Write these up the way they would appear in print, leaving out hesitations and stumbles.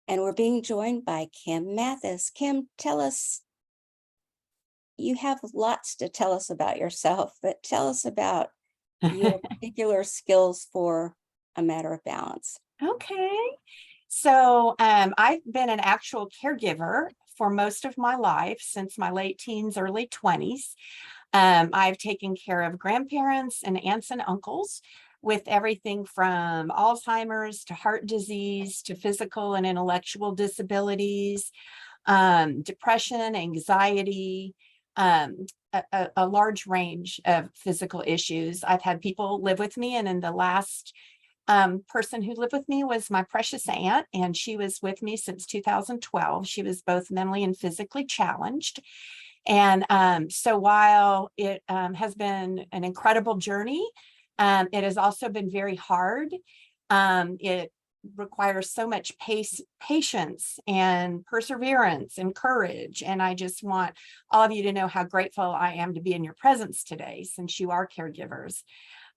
And we're being joined by Kim Mathis. Kim, tell us, you have lots to tell us about yourself, but tell us about your particular skills for a matter of balance. Okay. So I've been an actual caregiver for most of my life, since my late teens, early 20s. I've taken care of grandparents and aunts and uncles with everything from Alzheimer's to heart disease to physical and intellectual disabilities, depression, anxiety, um, a large range of physical issues. I've had people live with me, and in the last person who lived with me was my precious aunt, and she was with me since 2012. She was both mentally and physically challenged. And so while it has been an incredible journey, it has also been very hard. It requires so much patience and perseverance and courage. And I just want all of you to know how grateful I am to be in your presence today, since you are caregivers.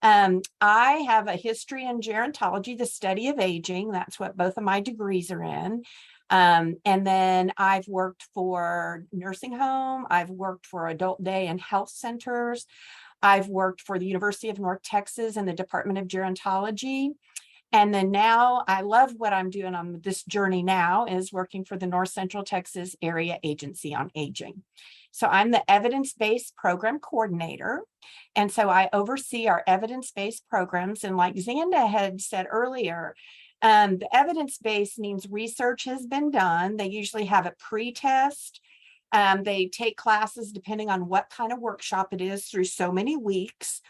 I have a history in gerontology, the study of aging. That's what both of my degrees are in. And then I've worked for nursing home. I've worked for adult day and health centers. I've worked for the University of North Texas in the Department of Gerontology. And then now I love what I'm doing on this journey now is working for the North Central Texas Area Agency on Aging. So I'm the evidence-based program coordinator. And so I oversee our evidence-based programs. And like Xanda had said earlier, the evidence-based means research has been done. They usually have a pre-test. They take classes depending on what kind of workshop it is through so many weeks.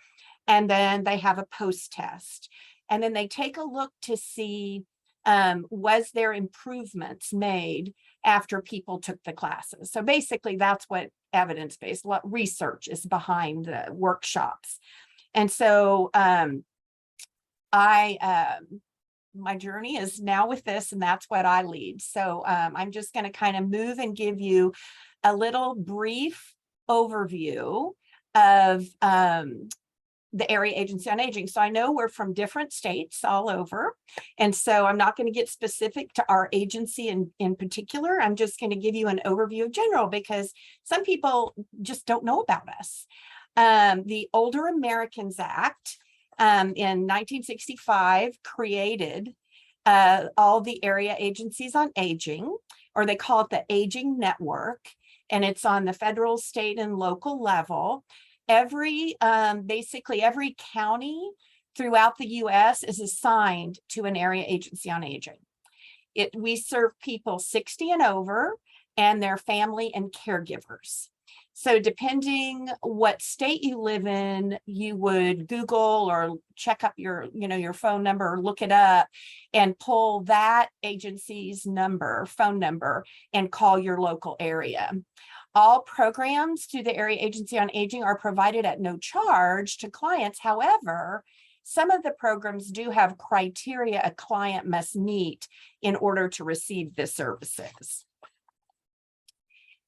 And then they have a post-test. And then they take a look to see, was there improvements made after people took the classes? So basically, that's what evidence-based research is behind the workshops. And so my journey is now with this, and that's what I lead. So I'm just going to kind of move and give you a little brief overview of the Area Agency on Aging. So I know we're from different states all over. And so I'm not going to get specific to our agency in particular. I'm just going to give you an overview of general, because some people just don't know about us. The Older Americans Act in 1965 created all the area agencies on aging, or they call it the Aging Network. And it's on the federal, state, and local level. Basically every county throughout the US is assigned to an area agency on aging. We serve people 60 and over and their family and caregivers. So depending what state you live in, you would Google or check up your phone number, or look it up and pull that agency's phone number, and call your local area. All programs through the Area Agency on Aging are provided at no charge to clients. However, some of the programs do have criteria a client must meet in order to receive the services.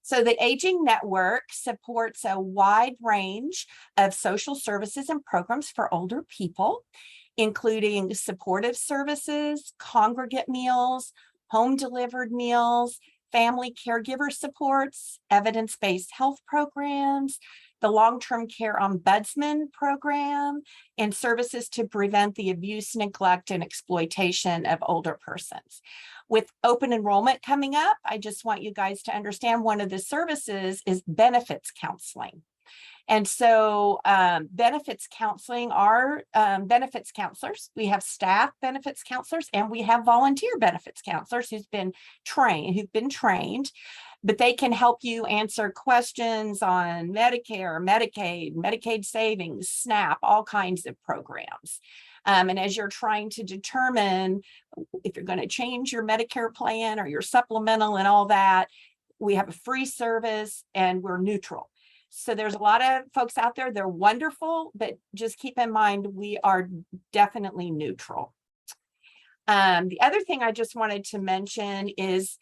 So the Aging Network supports a wide range of social services and programs for older people, including supportive services, congregate meals, home delivered meals, family caregiver supports, evidence-based health programs, the long-term care ombudsman program, and services to prevent the abuse, neglect, and exploitation of older persons. With open enrollment coming up, I just want you guys to understand one of the services is benefits counseling. And so benefits counseling are benefits counselors. We have staff benefits counselors, and we have volunteer benefits counselors who've been trained, but they can help you answer questions on Medicare, Medicaid, Medicaid savings, SNAP, all kinds of programs. And as you're trying to determine if you're going to change your Medicare plan or your supplemental and all that, we have a free service, and we're neutral. So there's a lot of folks out there, they're wonderful, but just keep in mind, we are definitely neutral. The other thing I just wanted to mention is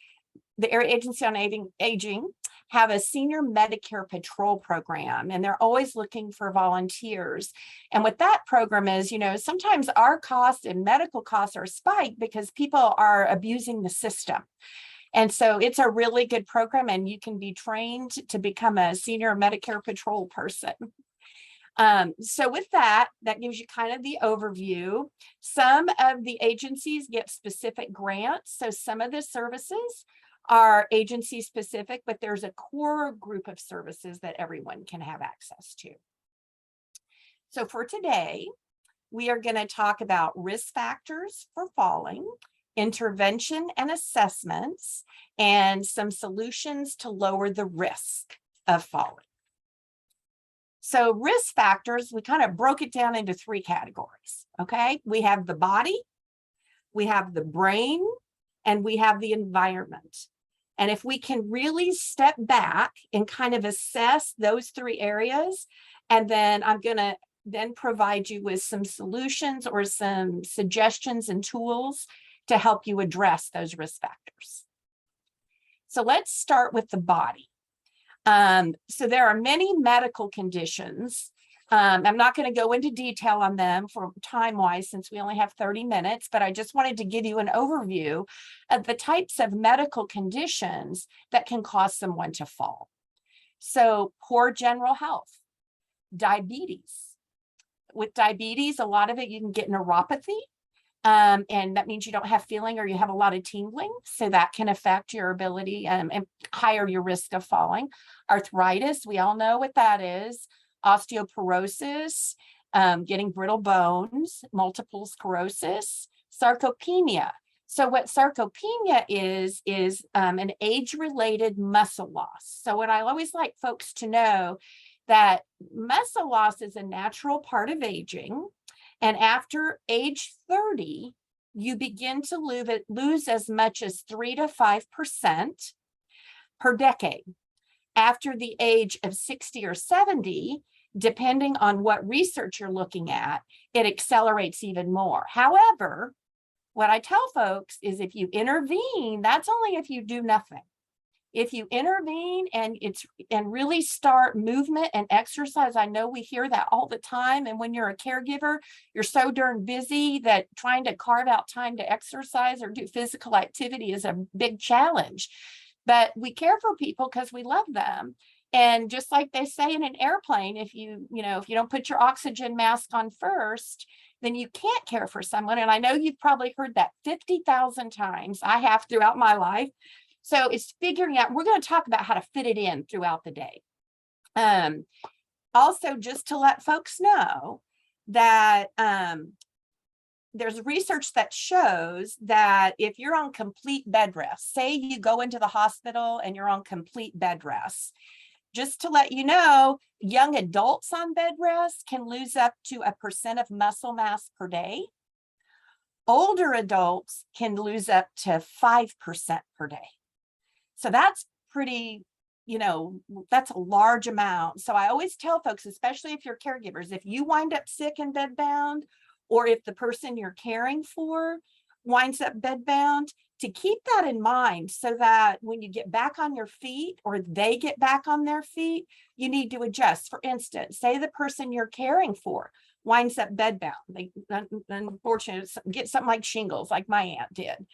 the Area Agency on Aging have a senior Medicare patrol program, and they're always looking for volunteers. And what that program is, sometimes our costs and medical costs are spiked because people are abusing the system. And so it's a really good program, and you can be trained to become a senior Medicare patrol person. So with that gives you kind of the overview. Some of the agencies get specific grants. So some of the services are agency specific, but there's a core group of services that everyone can have access to. So for today, we are going to talk about risk factors for falling, intervention and assessments, and some solutions to lower the risk of falling. So risk factors, we kind of broke it down into 3 categories, okay? We have the body, we have the brain, and we have the environment. And if we can really step back and kind of assess those 3 areas, and then I'm going to then provide you with some solutions or some suggestions and tools to help you address those risk factors. So let's start with the body. So there are many medical conditions. I'm not going to go into detail on them for time-wise since we only have 30 minutes, but I just wanted to give you an overview of the types of medical conditions that can cause someone to fall. So poor general health, diabetes. With diabetes, a lot of it you can get neuropathy. And that means you don't have feeling or you have a lot of tingling. So that can affect your ability and higher your risk of falling. Arthritis, we all know what that is. Osteoporosis, getting brittle bones, multiple sclerosis, sarcopenia. So what sarcopenia is an age-related muscle loss. So what I always like folks to know that muscle loss is a natural part of aging. And after age 30, you begin to lose as much as 3 to 5% per decade. After the age of 60 or 70, depending on what research you're looking at, it accelerates even more. However, what I tell folks is if you intervene, that's only if you do nothing. If you intervene and really start movement and exercise, I know we hear that all the time. And when you're a caregiver, you're so darn busy that trying to carve out time to exercise or do physical activity is a big challenge. But we care for people because we love them. And just like they say in an airplane, if you don't put your oxygen mask on first, then you can't care for someone. And I know you've probably heard that 50,000 times. I have throughout my life. So it's figuring out, we're going to talk about how to fit it in throughout the day. Also, just to let folks know that there's research that shows that if you're on complete bed rest, say you go into the hospital and you're on complete bed rest, just to let you know, young adults on bed rest can lose up to 1% of muscle mass per day. Older adults can lose up to 5% per day. So that's pretty, that's a large amount. So I always tell folks, especially if you're caregivers, if you wind up sick and bedbound, or if the person you're caring for winds up bedbound, to keep that in mind so that when you get back on your feet or they get back on their feet, you need to adjust. For instance, say the person you're caring for winds up bedbound. They unfortunately get something like shingles, like my aunt did.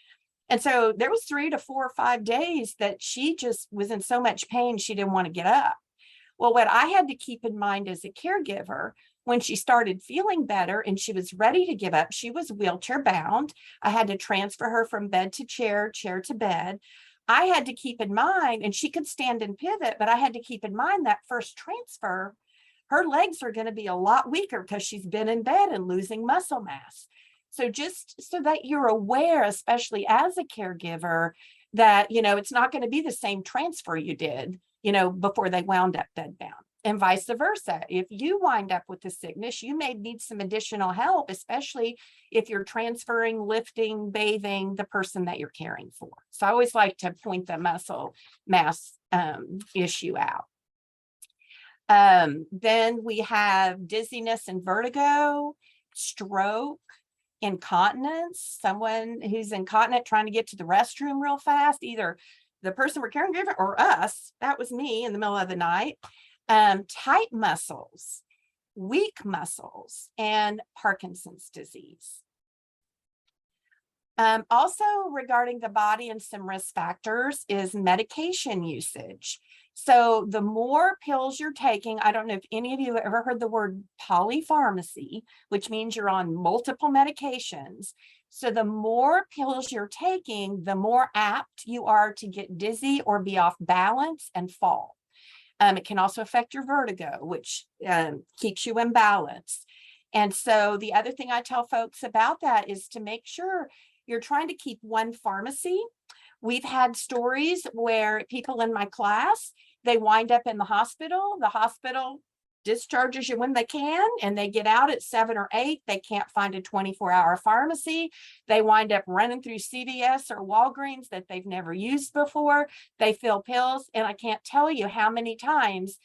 And so there was 3 to 4 or 5 days that she just was in so much pain, she didn't want to get up. Well, what I had to keep in mind as a caregiver, when she started feeling better and she was ready to give up, she was wheelchair bound. I had to transfer her from bed to chair, chair to bed. I had to keep in mind, and she could stand and pivot, but I had to keep in mind that first transfer, her legs are going to be a lot weaker because she's been in bed and losing muscle mass. So just so that you're aware, especially as a caregiver, that, it's not going to be the same transfer you did, before they wound up bedbound, and vice versa. If you wind up with the sickness, you may need some additional help, especially if you're transferring, lifting, bathing the person that you're caring for. So I always like to point the muscle mass issue out. Then we have dizziness and vertigo, stroke, incontinence, someone who's incontinent trying to get to the restroom real fast, either the person we're caring for, or us, that was me in the middle of the night, tight muscles, weak muscles, and Parkinson's disease. Also regarding the body and some risk factors is medication usage. So the more pills you're taking, I don't know if any of you have ever heard the word polypharmacy, which means you're on multiple medications. So the more pills you're taking, the more apt you are to get dizzy or be off balance and fall. It can also affect your vertigo, which keeps you in balance. And so the other thing I tell folks about that is to make sure you're trying to keep one pharmacy. We've had stories where people in my class, they wind up in the hospital discharges you when they can, and they get out at 7 or 8. They can't find a 24-hour pharmacy. They wind up running through CVS or Walgreens that they've never used before. They fill pills, and I can't tell you how many times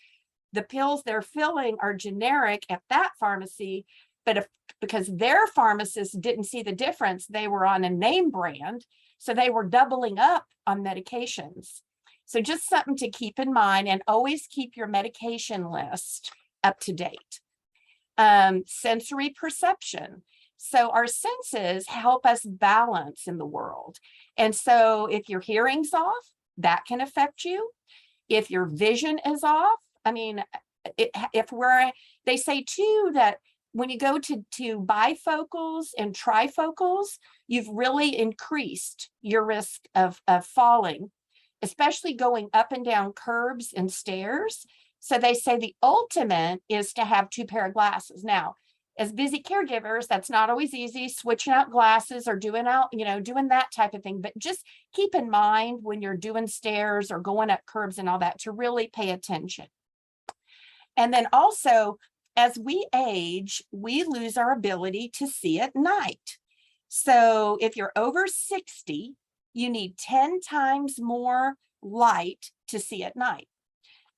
the pills they're filling are generic at that pharmacy, but because their pharmacist didn't see the difference, they were on a name brand, so they were doubling up on medications. So just something to keep in mind, and always keep your medication list up to date. Sensory perception. So our senses help us balance in the world. And so if your hearing's off, that can affect you. If your vision is off, I mean, they say too that when you go to bifocals and trifocals, you've really increased your risk of falling, especially going up and down curbs and stairs. So they say the ultimate is to have 2 pair of glasses. Now, as busy caregivers, that's not always easy, switching out glasses or doing that type of thing. But just keep in mind when you're doing stairs or going up curbs and all that to really pay attention. And then also, as we age, we lose our ability to see at night. So if you're over 60, you need 10 times more light to see at night.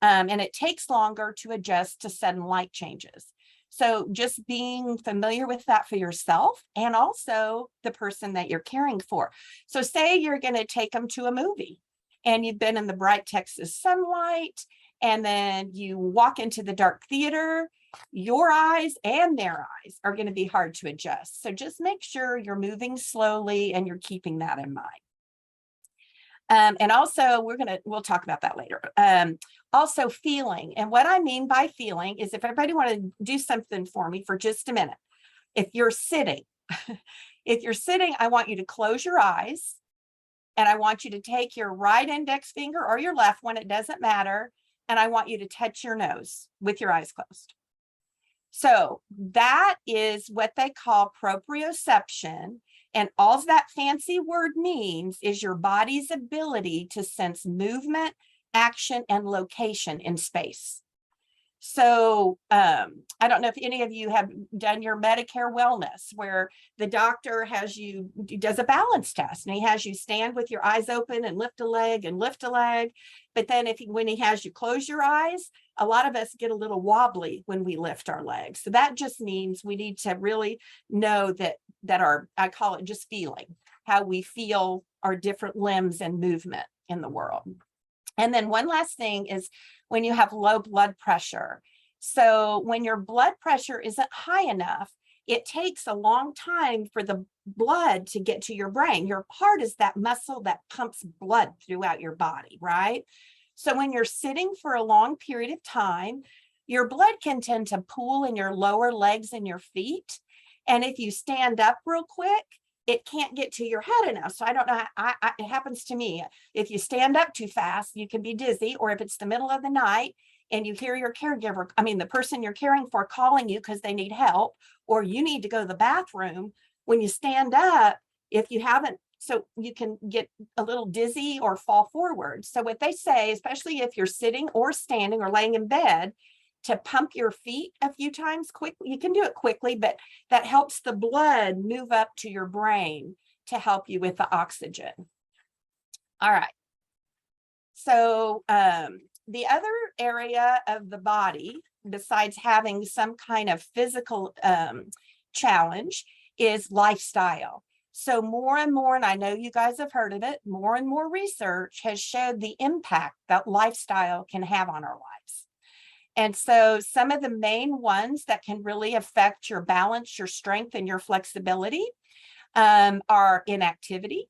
And it takes longer to adjust to sudden light changes. So just being familiar with that for yourself and also the person that you're caring for. So say you're going to take them to a movie and you've been in the bright Texas sunlight, and then you walk into the dark theater, your eyes and their eyes are going to be hard to adjust. So just make sure you're moving slowly and you're keeping that in mind. And also we'll talk about that later. Also feeling. And what I mean by feeling is, if everybody want to do something for me for just a minute. If you're sitting, I want you to close your eyes, and I want you to take your right index finger or your left one, it doesn't matter. And I want you to touch your nose with your eyes closed. So that is what they call proprioception. And all that fancy word means is your body's ability to sense movement, action, and location in space. So I don't know if any of you have done your Medicare wellness, where the doctor does a balance test, and he has you stand with your eyes open and lift a leg and lift a leg. But then when he has you close your eyes, a lot of us get a little wobbly when we lift our legs. So that just means we need to really know that I call it just feeling, how we feel our different limbs and movement in the world. And then one last thing is when you have low blood pressure. So when your blood pressure isn't high enough, it takes a long time for the blood to get to your brain. Your heart is that muscle that pumps blood throughout your body, right? So when you're sitting for a long period of time, your blood can tend to pool in your lower legs and your feet. And if you stand up real quick, it can't get to your head enough. So I don't know, it happens to me. If you stand up too fast, you can be dizzy, or if it's the middle of the night and you hear your caregiver, the person you're caring for, calling you because they need help, or you need to go to the bathroom, when you stand up, if you haven't, so you can get a little dizzy or fall forward. So what they say, especially if you're sitting or standing or laying in bed, to pump your feet a few times quickly. You can do it quickly, but that helps the blood move up to your brain to help you with the oxygen. All right. So the other area of the body, besides having some kind of physical challenge, is lifestyle. So more and more, and I know you guys have heard of it, more and more research has showed the impact that lifestyle can have on our lives. And so some of the main ones that can really affect your balance, your strength, and your flexibility are inactivity.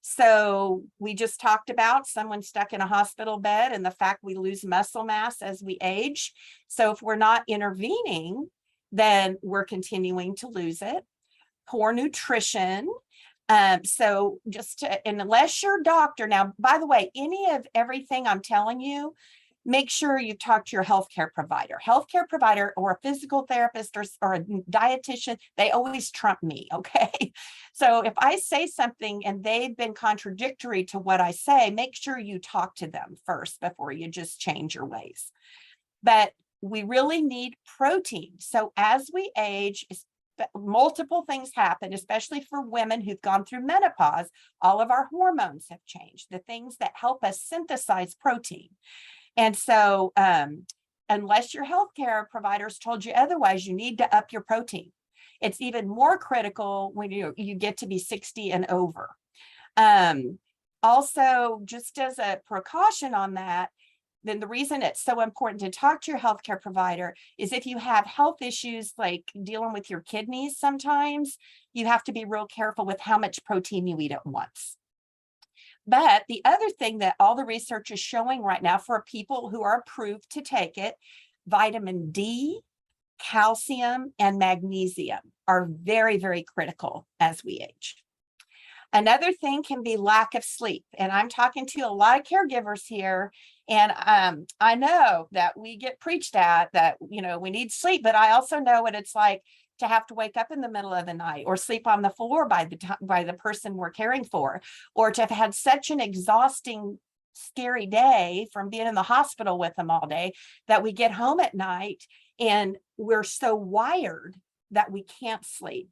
So we just talked about someone stuck in a hospital bed and the fact we lose muscle mass as we age. So if we're not intervening, then we're continuing to lose it. Poor nutrition. So just to, and unless your doctor, now, by the way, any of everything I'm telling you, make sure you talk to your healthcare provider or a physical therapist or a dietitian. They always trump me. Okay. So if I say something and they've been contradictory to what I say, make sure you talk to them first before you just change your ways. But we really need protein. So as we age, multiple things happen, especially for women who've gone through menopause. All of our hormones have changed, the things that help us synthesize protein. And so unless your healthcare providers told you otherwise, you need to up your protein. It's even more critical when you get to be 60 and over. Also, just as a precaution on that, then the reason it's so important to talk to your healthcare provider is if you have health issues like dealing with your kidneys, sometimes you have to be real careful with how much protein you eat at once. But the other thing that all the research is showing right now for people who are approved to take it, vitamin D, calcium, and magnesium are very, very critical as we age. Another thing can be lack of sleep. And I'm talking to a lot of caregivers here. And I know that we get preached at that, you know, we need sleep, but I also know what it's like to have to wake up in the middle of the night or sleep on the floor by the person we're caring for, or to have had such an exhausting, scary day from being in the hospital with them all day that we get home at night and we're so wired that we can't sleep.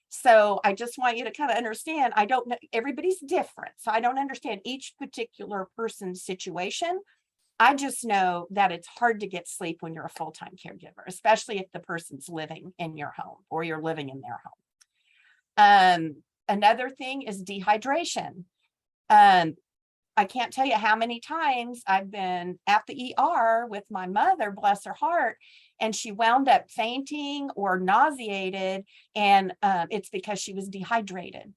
So I just want you to kind of understand, I don't know, everybody's different. So I don't understand each particular person's situation. I just know that it's hard to get sleep when you're a full-time caregiver, especially if the person's living in your home or you're living in their home. Another thing is dehydration. I can't tell you how many times I've been at the ER with my mother, bless her heart, and she wound up fainting or nauseated, and it's because she was dehydrated.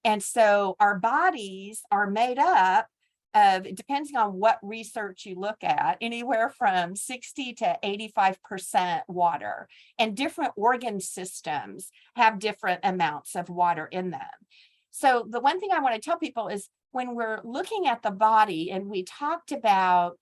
And so our bodies are made up of, depending on what research you look at, anywhere from 60 to 85% water, and different organ systems have different amounts of water in them. So the one thing I want to tell people is when we're looking at the body, and we talked about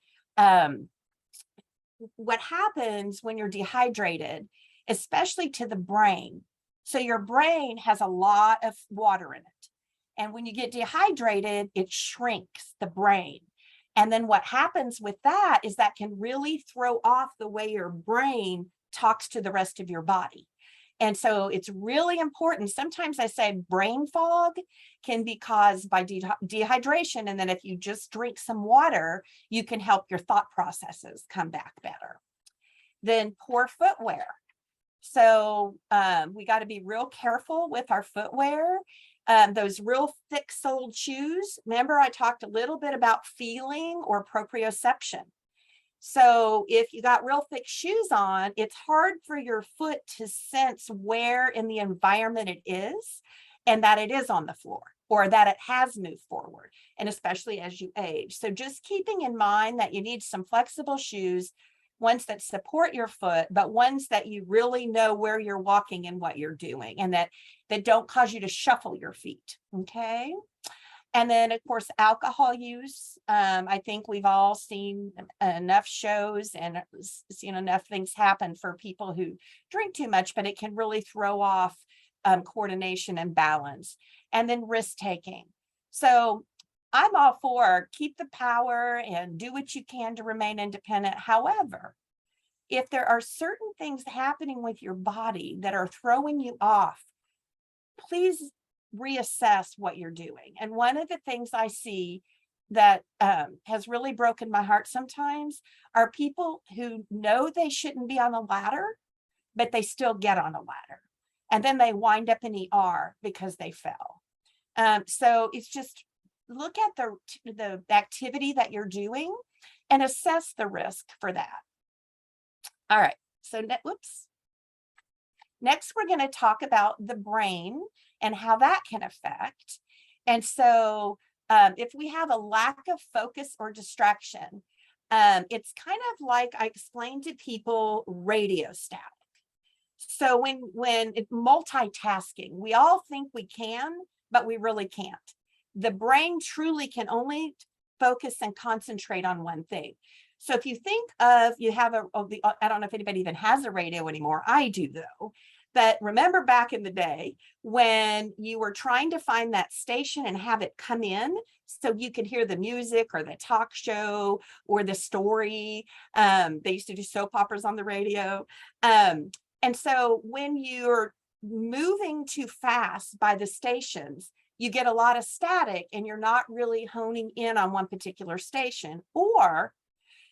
what happens when you're dehydrated, especially to the brain. So your brain has a lot of water in it. And when you get dehydrated, it shrinks the brain. And then what happens with that is that can really throw off the way your brain talks to the rest of your body. And so it's really important. Sometimes I say brain fog can be caused by dehydration. And then if you just drink some water, you can help your thought processes come back better. Then poor footwear. So we got to be real careful with our footwear. Those real thick-soled shoes. Remember, I talked a little bit about feeling or proprioception. So if you got real thick shoes on, it's hard for your foot to sense where in the environment it is and that it is on the floor or that it has moved forward, and especially as you age. So just keeping in mind that you need some flexible shoes, ones that support your foot, but ones that you really know where you're walking and what you're doing, and that don't cause you to shuffle your feet. Okay. And then, of course, alcohol use. I think we've all seen enough shows and seen enough things happen for people who drink too much, but it can really throw off coordination and balance. And then risk taking. So I'm all for keep the power and do what you can to remain independent. However, if there are certain things happening with your body that are throwing you off, please reassess what you're doing. And one of the things I see that has really broken my heart sometimes are people who know they shouldn't be on a ladder, but they still get on a ladder. and then they wind up in ER because they fell. So it's just look at the activity that you're doing and assess the risk for that. All right, so next we're going to talk about the brain and how that can affect. And so if we have a lack of focus or distraction, it's kind of like I explained to people radio static. So when multitasking, we all think we can, but we really can't. The brain truly can only focus and concentrate on one thing. So if you think of, you have I don't know if anybody even has a radio anymore. I do though. But remember back in the day when you were trying to find that station and have it come in so you could hear the music or the talk show or the story. They used to do soap operas on the radio. And so when you're moving too fast by the stations, you get a lot of static and you're not really honing in on one particular station. Or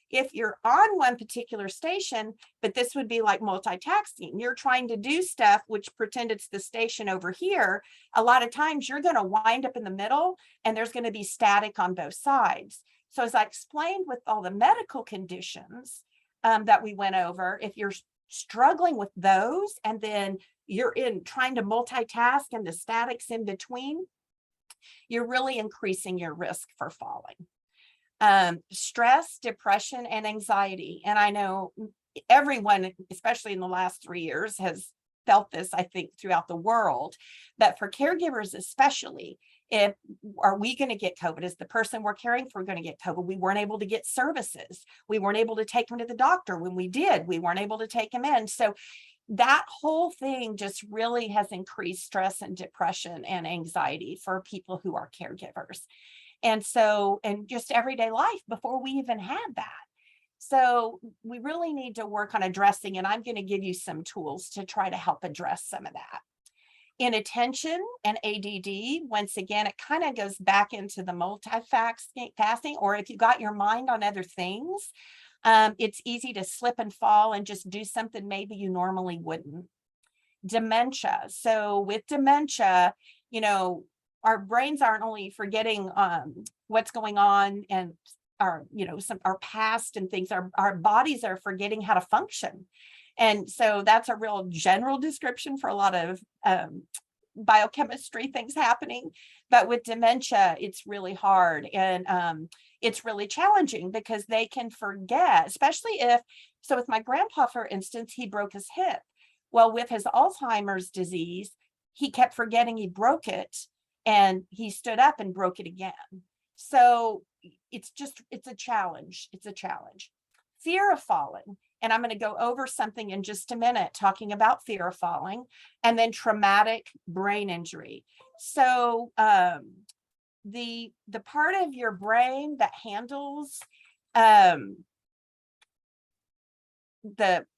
if you're on one particular station, but this would be like multitasking, you're trying to do stuff which pretend it's the station over here. A lot of times you're going to wind up in the middle and there's going to be static on both sides. So as I explained with all the medical conditions that we went over, if you're struggling with those and then you're trying to multitask and the static's in between, you're really increasing your risk for falling. Stress, depression, and anxiety. And I know everyone, especially in the last 3 years, has felt this, I think, throughout the world. But for caregivers especially, are we going to get COVID? Is the person we're caring for going to get COVID? We weren't able to get services. We weren't able to take them to the doctor. When we did, we weren't able to take them in. So that whole thing just really has increased stress and depression and anxiety for people who are caregivers. And so, and just everyday life before we even had that. So we really need to work on addressing, and I'm going to give you some tools to try to help address some of that. Inattention and ADD, once again, it kind of goes back into the multitasking, or if you got your mind on other things, it's easy to slip and fall and just do something maybe you normally wouldn't. Dementia. So with dementia, our brains aren't only forgetting what's going on and our past and things, our bodies are forgetting how to function. And so that's a real general description for a lot of biochemistry things happening. But with dementia, it's really hard and it's really challenging because they can forget, especially so with my grandpa, for instance, he broke his hip. Well, with his Alzheimer's disease, he kept forgetting he broke it. And he stood up and broke it again. So it's a challenge. It's a challenge. Fear of falling. And I'm going to go over something in just a minute, talking about fear of falling, and then traumatic brain injury. So the part of your brain that handles the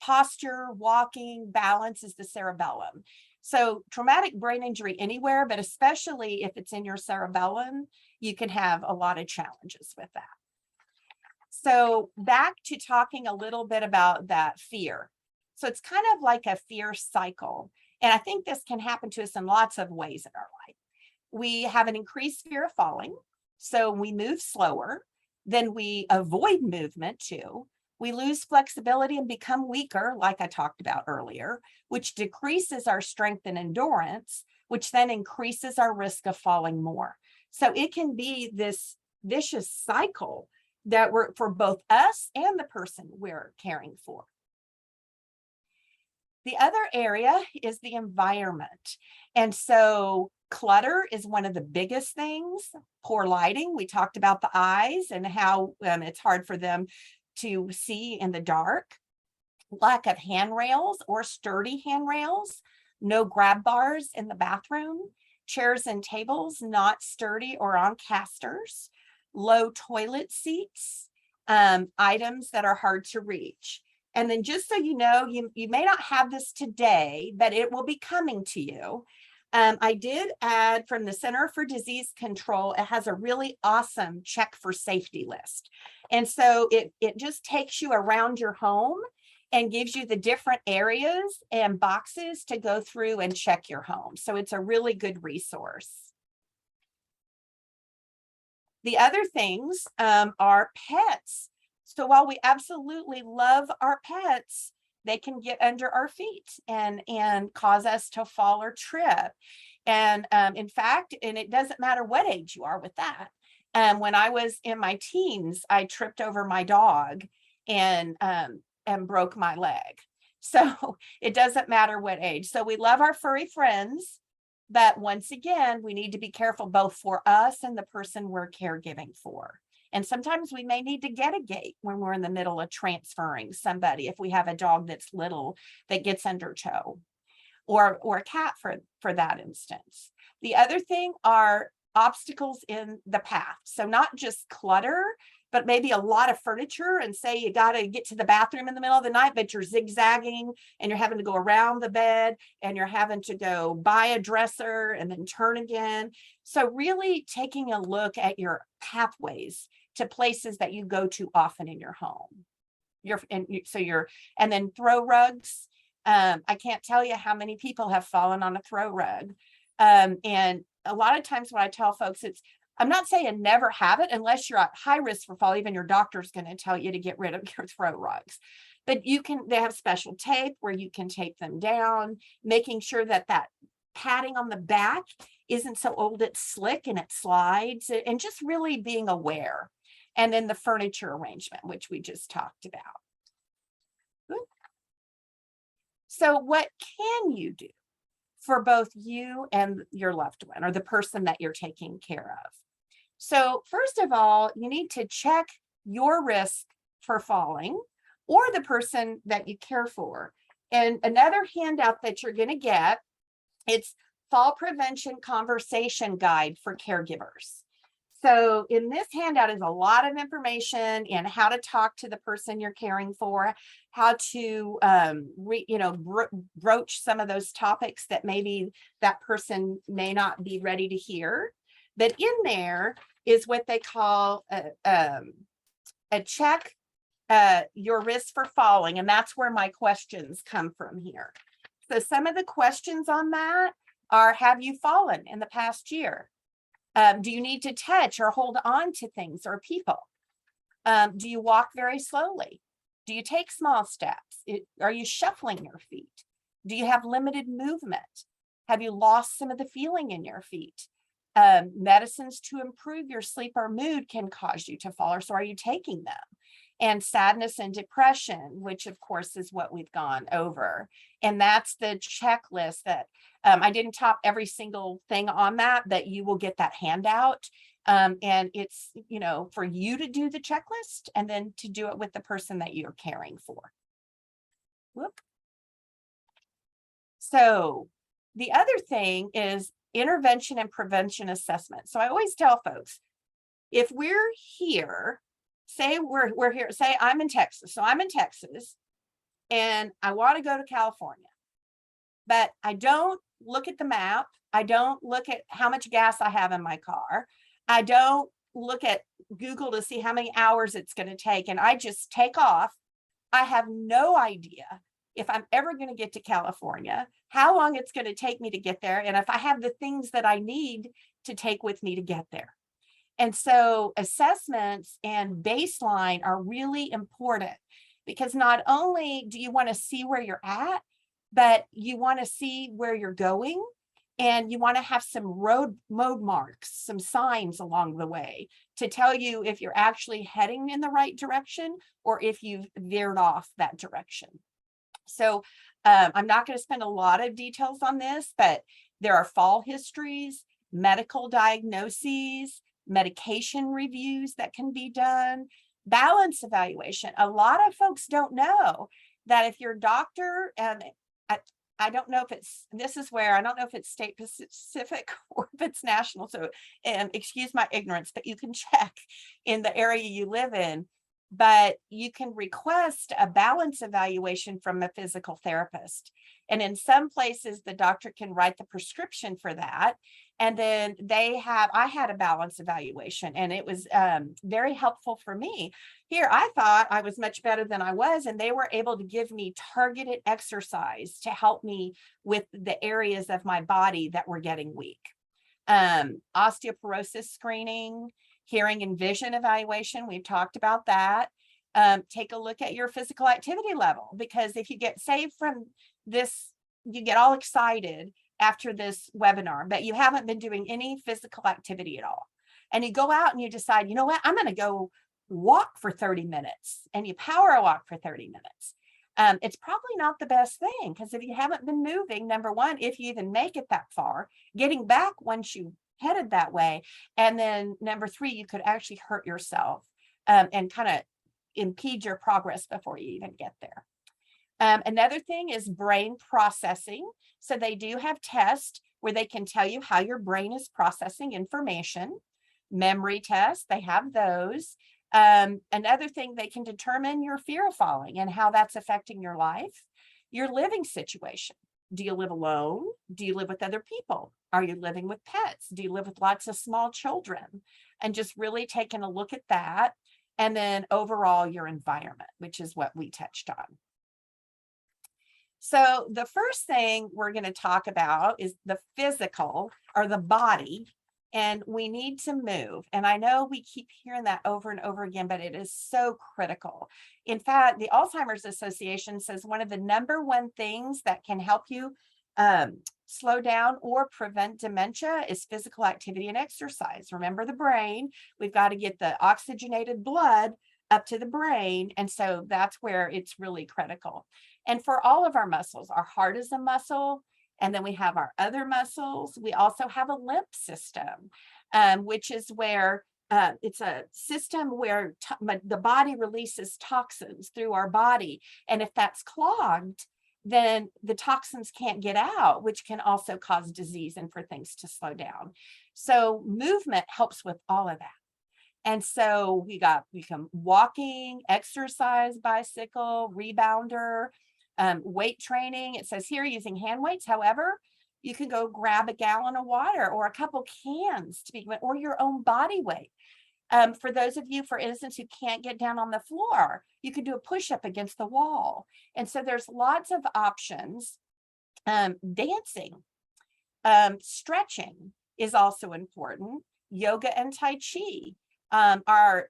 posture, walking, balance is the cerebellum. So traumatic brain injury anywhere, but especially if it's in your cerebellum, you can have a lot of challenges with that. So back to talking a little bit about that fear. So it's kind of like a fear cycle. And I think this can happen to us in lots of ways in our life. We have an increased fear of falling. So we move slower. Then we avoid movement too. We lose flexibility and become weaker, like I talked about earlier, which decreases our strength and endurance, which then increases our risk of falling more. So it can be this vicious cycle that we're for both us and the person we're caring for. The other area is the environment. And so clutter is one of the biggest things. Poor lighting. We talked about the eyes and how it's hard for them to see in the dark. Lack of handrails or sturdy handrails. No grab bars in the bathroom. Chairs and tables not sturdy or on casters. Low toilet seats. Items that are hard to reach. And then just so you know, you may not have this today, but it will be coming to you. I did add from the Center for Disease Control, it has a really awesome check for safety list. And so it just takes you around your home and gives you the different areas and boxes to go through and check your home. So it's a really good resource. The other things are pets. So while we absolutely love our pets, they can get under our feet and cause us to fall or trip. And in fact, and it doesn't matter what age you are with that. When I was in my teens, I tripped over my dog and broke my leg. So it doesn't matter what age. So we love our furry friends, but once again, we need to be careful both for us and the person we're caregiving for. And sometimes we may need to get a gate when we're in the middle of transferring somebody, if we have a dog that's little that gets under tow, or a cat for that instance. The other thing are obstacles in the path. So not just clutter, but maybe a lot of furniture, and say you got to get to the bathroom in the middle of the night, but you're zigzagging and you're having to go around the bed and you're having to go buy a dresser and then turn again. So really taking a look at your pathways to places that you go to often in your home. And then throw rugs. I can't tell you how many people have fallen on a throw rug. And a lot of times when I tell folks, I'm not saying never have it unless you're at high risk for fall. Even your doctor's going to tell you to get rid of your throw rugs. But they have special tape where you can tape them down, making sure that padding on the back isn't so old it's slick and it slides, and just really being aware. And then the furniture arrangement, which we just talked about. So what can you do for both you and your loved one, or the person that you're taking care of? So first of all, you need to check your risk for falling, or the person that you care for. And another handout that you're going to get, it's Fall Prevention Conversation Guide for Caregivers. So in this handout is a lot of information and how to talk to the person you're caring for, how to broach some of those topics that maybe that person may not be ready to hear. But in there is what they call a check your risk for falling, and that's where my questions come from here. So some of the questions on that are: have you fallen in the past year? Do you need to touch or hold on to things or people? Do you walk very slowly? Do you take small steps? Are you shuffling your feet? Do you have limited movement? Have you lost some of the feeling in your feet? Medicines to improve your sleep or mood can cause you to fall, or so are you taking them? And sadness and depression, which of course is what we've gone over. And that's the checklist that I didn't top every single thing on that, but you will get that handout. And it's, for you to do the checklist and then to do it with the person that you're caring for. Whoop. So the other thing is intervention and prevention assessment. So I always tell folks, if we're here, say we're here, say I'm in Texas. So I'm in Texas and I want to go to California, but I don't look at the map. I don't look at how much gas I have in my car. I don't look at Google to see how many hours it's going to take. And I just take off. I have no idea if I'm ever going to get to California, how long it's going to take me to get there, and if I have the things that I need to take with me to get there. And so assessments and baseline are really important, because not only do you want to see where you're at, but you want to see where you're going, and you want to have some road marks, some signs along the way to tell you if you're actually heading in the right direction or if you've veered off that direction. So I'm not going to spend a lot of details on this, but there are fall histories, medical diagnoses, medication reviews that can be done, balance evaluation. A lot of folks don't know that if your doctor, and I don't know if I don't know if it's state specific or if it's national. So, excuse my ignorance, but you can check in the area you live in. But you can request a balance evaluation from a physical therapist. And in some places, the doctor can write the prescription for that. And then I had a balance evaluation, and it was very helpful for me. Here, I thought I was much better than I was, and they were able to give me targeted exercise to help me with the areas of my body that were getting weak. Osteoporosis screening, hearing and vision evaluation. We've talked about that. Take a look at your physical activity level, because if you get saved from this, you get all excited after this webinar, but you haven't been doing any physical activity at all. And you go out and you decide, you know what, I'm going to go walk for 30 minutes, and you power walk for 30 minutes. It's probably not the best thing, because if you haven't been moving, number one, if you even make it that far, getting back once you headed that way, and then number three, you could actually hurt yourself and kind of impede your progress before you even get there. Another thing is brain processing. So they do have tests where they can tell you how your brain is processing information. Memory tests, they have those. Another thing, they can determine your fear of falling and how that's affecting your life, your living situation. Do you live alone? Do you live with other people? Are you living with pets? Do you live with lots of small children? And just really taking a look at that. And then overall, your environment, which is what we touched on. So the first thing we're going to talk about is the physical, or the body, and we need to move. And I know we keep hearing that over and over again, but it is so critical. In fact, the Alzheimer's Association says one of the number one things that can help you slow down or prevent dementia is physical activity and exercise. Remember the brain, we've got to get the oxygenated blood up to the brain. And so that's where it's really critical. And for all of our muscles, our heart is a muscle, and then we have our other muscles. We also have a lymph system, which is where it's a system where the body releases toxins through our body. And if that's clogged, then the toxins can't get out, which can also cause disease and for things to slow down. So movement helps with all of that. And so we can walking, exercise, bicycle, rebounder, weight training. It says here using hand weights. However, you can go grab a gallon of water or a couple cans to be, or your own body weight. For those of you, for instance, who can't get down on the floor, you could do a push-up against the wall. And so there's lots of options. Dancing, stretching is also important. Yoga and Tai Chi.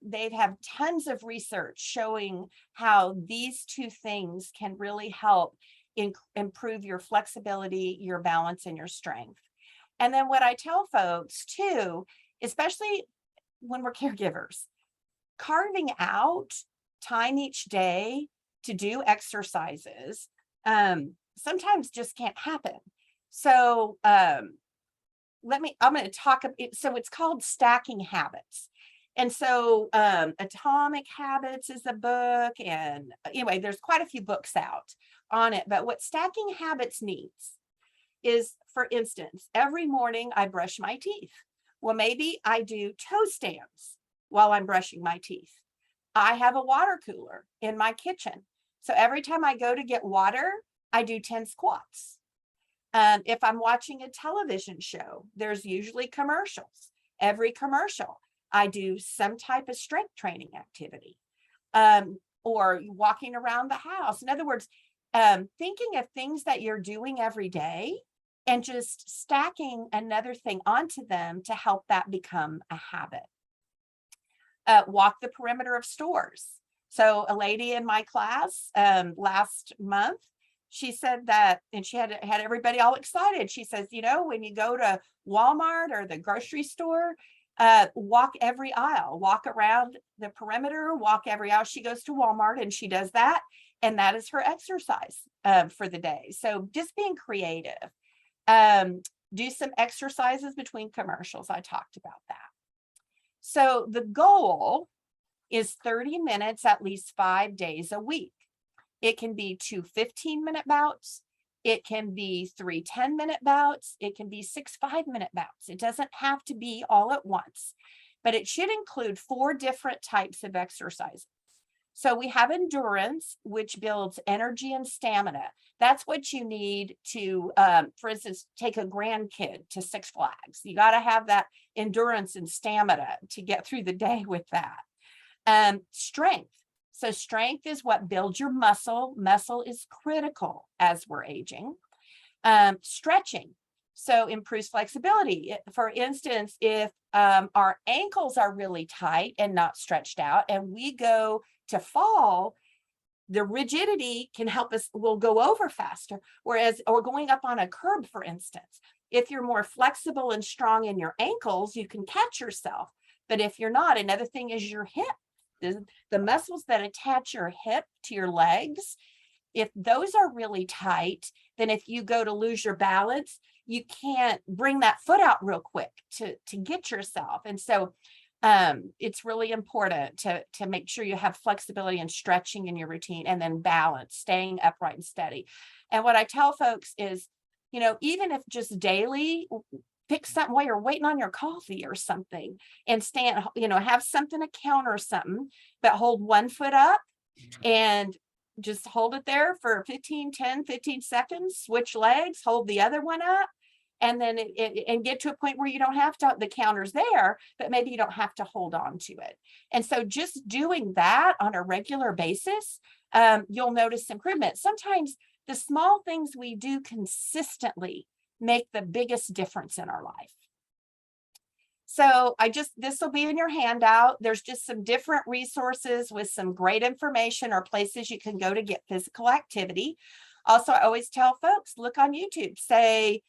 They have tons of research showing how these two things can really help improve your flexibility, your balance, and your strength. And then what I tell folks too, especially when we're caregivers, carving out time each day to do exercises sometimes just can't happen. So I'm going to talk, so it's called Stacking Habits. And so Atomic Habits is a book, and anyway, there's quite a few books out on it. But what Stacking Habits needs is, for instance, every morning I brush my teeth. Well, maybe I do toe stands while I'm brushing my teeth. I have a water cooler in my kitchen. So every time I go to get water, I do 10 squats. If I'm watching a television show, there's usually commercials. Every commercial, I do some type of strength training activity, or walking around the house. In other words, thinking of things that you're doing every day and just stacking another thing onto them to help that become a habit. Walk the perimeter of stores. So a lady in my class last month, she said that, and she had everybody all excited. She says, you know, when you go to Walmart or the grocery store, walk every aisle, walk around the perimeter, walk every aisle. She goes to Walmart and she does that. And that is her exercise for the day. So just being creative. Do some exercises between commercials. I talked about that. So the goal is 30 minutes at least 5 days a week. It can be 2 15-minute bouts. It can be 3 10-minute bouts. It can be 6 5-minute bouts. It doesn't have to be all at once, but it should include 4 different types of exercises. So we have endurance, which builds energy and stamina. That's what you need to, for instance, take a grandkid to Six Flags. You got to have that endurance and stamina to get through the day with that. Strength. So strength is what builds your muscle. Muscle is critical as we're aging. Stretching. So improves flexibility. For instance, if our ankles are really tight and not stretched out, and we go to fall, the rigidity can help us, we'll go over faster. Whereas, or going up on a curb, for instance, if you're more flexible and strong in your ankles, you can catch yourself. But if you're not, another thing is your hip. The muscles that attach your hip to your legs, if those are really tight, then if you go to lose your balance, you can't bring that foot out real quick to get yourself. And so it's really important to make sure you have flexibility and stretching in your routine, and then balance, staying upright and steady. And what I tell folks is, even if just daily, pick something while you're waiting on your coffee or something, and stand, have something to counter something, but hold one foot up and just hold it there for 15 seconds, switch legs, hold the other one up, and then and get to a point where you don't have to, the counter's there, but maybe you don't have to hold on to it. And so just doing that on a regular basis, you'll notice improvement. Sometimes the small things we do consistently make the biggest difference in our life. So this will be in your handout. There's just some different resources with some great information or places you can go to get physical activity. Also, I always tell folks, look on YouTube, say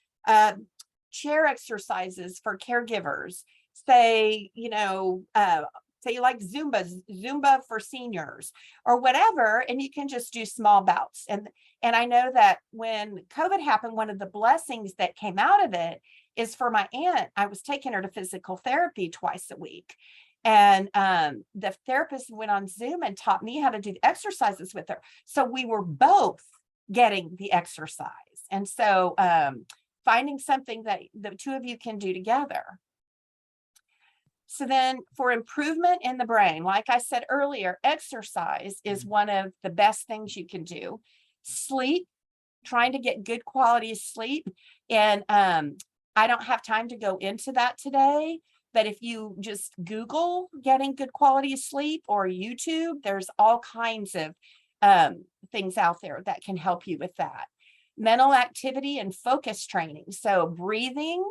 chair exercises for caregivers, say, say you like Zumba for seniors or whatever, and you can just do small bouts. And I know that when COVID happened, one of the blessings that came out of it is for my aunt, I was taking her to physical therapy twice a week. And the therapist went on Zoom and taught me how to do the exercises with her. So we were both getting the exercise. And so finding something that the two of you can do together. So then for improvement in the brain, like I said earlier, exercise is one of the best things you can do. Sleep, trying to get good quality sleep. And I don't have time to go into that today, but if you just Google getting good quality sleep or YouTube, there's all kinds of things out there that can help you with that. Mental activity and focus training. So breathing,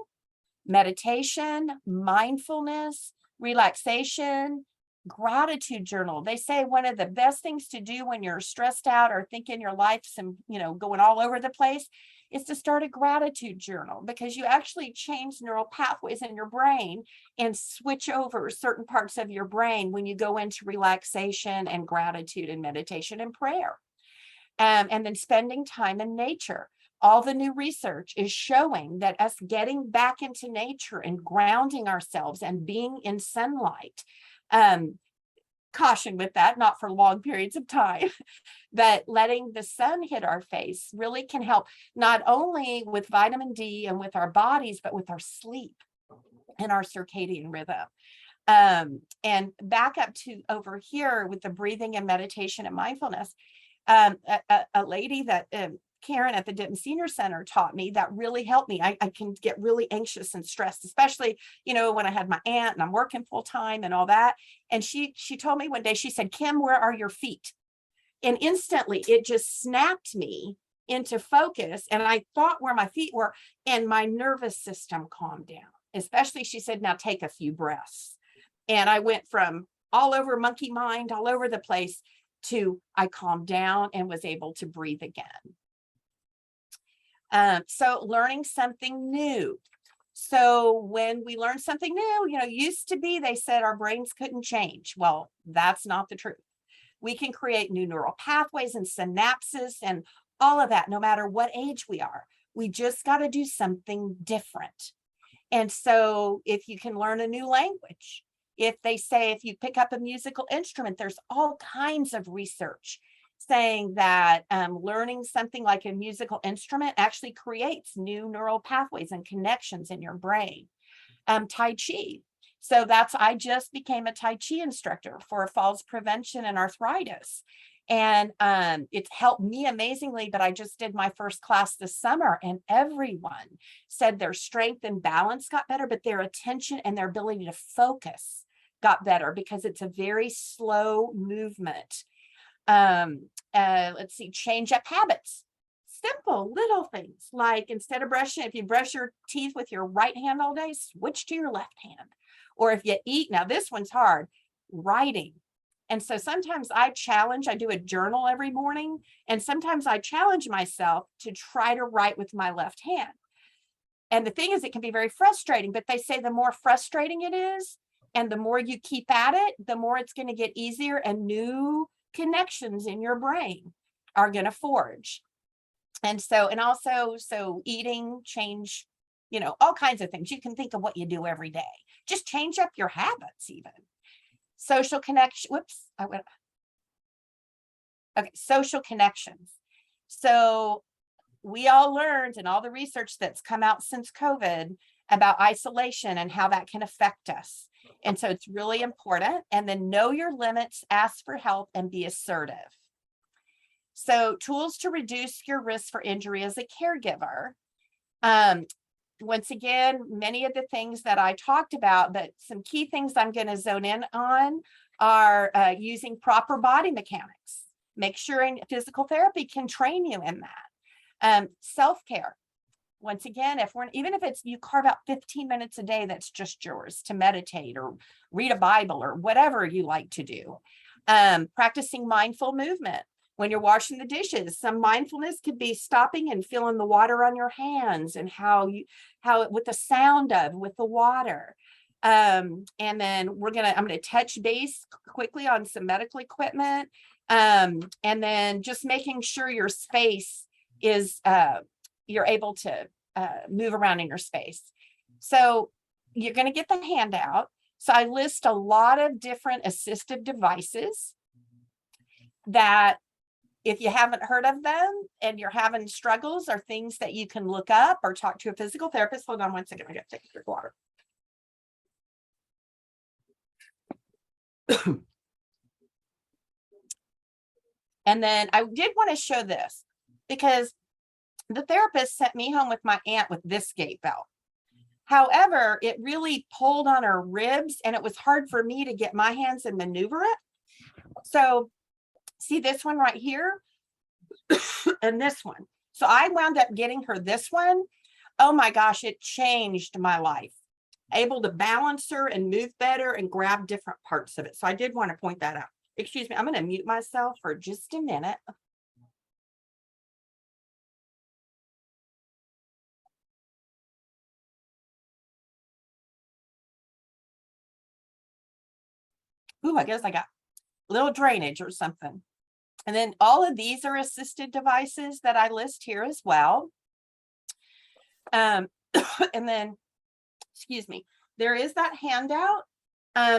meditation, mindfulness, relaxation, gratitude journal. They say one of the best things to do when you're stressed out or thinking your life's going all over the place is to start a gratitude journal, because you actually change neural pathways in your brain and switch over certain parts of your brain when you go into relaxation and gratitude and meditation and prayer. And then spending time in nature. All the new research is showing that us getting back into nature and grounding ourselves and being in sunlight, caution with that, not for long periods of time, but letting the sun hit our face really can help, not only with vitamin D and with our bodies, but with our sleep and our circadian rhythm. And back up to over here with the breathing and meditation and mindfulness, a lady that Karen at the Denton Senior Center taught me that really helped me. I can get really anxious and stressed, especially, when I had my aunt and I'm working full time and all that. And she told me one day, she said, "Kim, where are your feet?" And instantly it just snapped me into focus. And I thought where my feet were, and my nervous system calmed down. Especially, she said, "Now take a few breaths." And I went from all over monkey mind, all over the place, to I calmed down and was able to breathe again. So learning something new. So when we learn something new, used to be, they said our brains couldn't change. Well, that's not the truth. We can create new neural pathways and synapses and all of that, no matter what age we are. We just got to do something different. And so if you can learn a new language, if you pick up a musical instrument, there's all kinds of research saying that learning something like a musical instrument actually creates new neural pathways and connections in your brain. Tai Chi. So I just became a Tai Chi instructor for falls prevention and arthritis. And it's helped me amazingly, but I just did my first class this summer, and everyone said their strength and balance got better, but their attention and their ability to focus got better because it's a very slow movement. Let's see, change up habits. Simple little things like instead of brushing, if you brush your teeth with your right hand all day, switch to your left hand. Or if you eat, now this one's hard, writing. And so sometimes I do a journal every morning, and sometimes I challenge myself to try to write with my left hand. And the thing is, it can be very frustrating, but they say the more frustrating it is, and the more you keep at it, the more it's going to get easier, and new connections in your brain are going to forge. And so, so eating, change, all kinds of things. You can think of what you do every day. Just change up your habits even. Social connection. Whoops, social connections. So we all learned, and all the research that's come out since COVID about isolation and how that can affect us. And so it's really important. And then know your limits, ask for help, and be assertive. So tools to reduce your risk for injury as a caregiver. Once again, many of the things that I talked about, but some key things I'm going to zone in on are using proper body mechanics. Make sure physical therapy can train you in that. Self-care. Once again, even if it's you carve out 15 minutes a day, that's just yours to meditate or read a Bible or whatever you like to do. Practicing mindful movement. When you're washing the dishes, some mindfulness could be stopping and feeling the water on your hands and how with the sound with the water. And then I'm going to touch base quickly on some medical equipment. And then just making sure your space is, you're able to move around in your space. So you're going to get the handout. So I list a lot of different assistive devices that, if you haven't heard of them and you're having struggles, are things that you can look up or talk to a physical therapist. Hold on one second. I got to take a drink of water. And then I did want to show this because the therapist sent me home with my aunt with this gait belt. However, it really pulled on her ribs and it was hard for me to get my hands and maneuver it. So see this one right here and this one. So I wound up getting her this one. Oh my gosh, it changed my life. Able to balance her and move better and grab different parts of it. So I did want to point that out. Excuse me, I'm going to mute myself for just a minute. Ooh, I guess I got a little drainage or something. And then all of these are assisted devices that I list here as well. And then, excuse me, there is that handout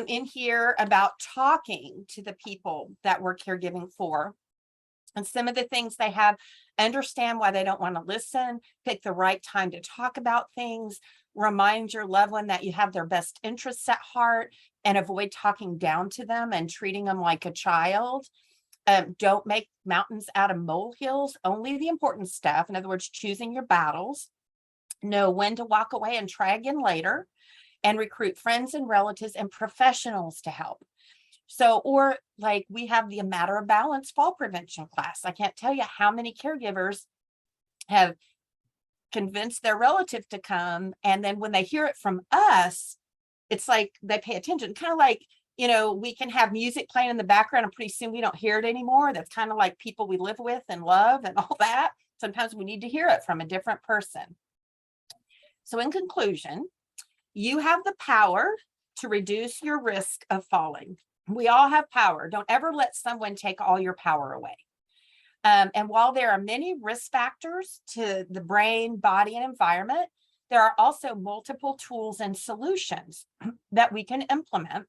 in here about talking to the people that we're caregiving for. And some of the things they have, understand why they don't want to listen, pick the right time to talk about things, remind your loved one that you have their best interests at heart, and avoid talking down to them and treating them like a child. Don't make mountains out of molehills, only the important stuff. In other words, choosing your battles. Know when to walk away and try again later, and recruit friends and relatives and professionals to help. So, or like we have the Matter of Balance fall prevention class. I can't tell you how many caregivers have convinced their relative to come. And then when they hear it from us, it's like they pay attention, kind of like, we can have music playing in the background and pretty soon we don't hear it anymore. That's kind of like people we live with and love and all that. Sometimes we need to hear it from a different person. So in conclusion, you have the power to reduce your risk of falling. We all have power. Don't ever let someone take all your power away. And while there are many risk factors to the brain, body, and environment, there are also multiple tools and solutions that we can implement.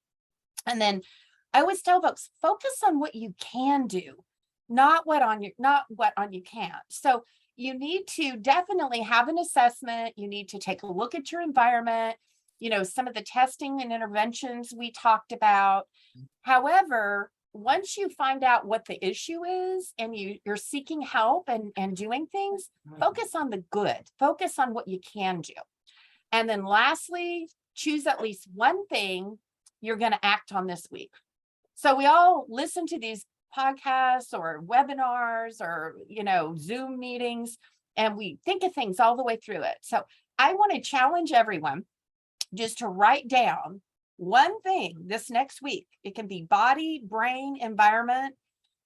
And then I always tell folks, focus on what you can do, not what on you can't. So you need to definitely have an assessment. You need to take a look at your environment. some of the testing and interventions we talked about. However, once you find out what the issue is and you're seeking help and doing things, focus on the good, focus on what you can do. And then lastly, choose at least one thing you're going to act on this week. So we all listen to these podcasts or webinars or, Zoom meetings, and we think of things all the way through it. So I want to challenge everyone just to write down one thing this next week. It can be body, brain, environment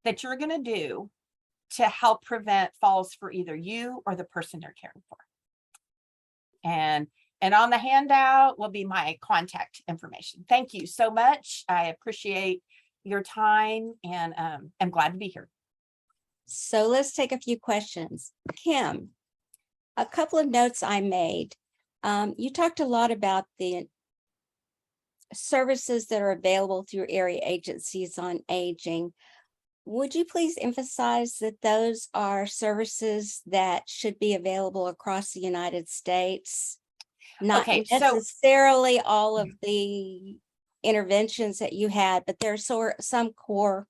that you're going to do to help prevent falls for either you or the person you're caring for. And on the handout will be my contact information. Thank you so much. I appreciate your time, and I'm glad to be here. So let's take a few questions. Kim, a couple of notes I made. You talked a lot about the services that are available through area agencies on aging. Would you please emphasize that those are services that should be available across the United States? Not Okay, so necessarily all of the interventions that you had, but there's some core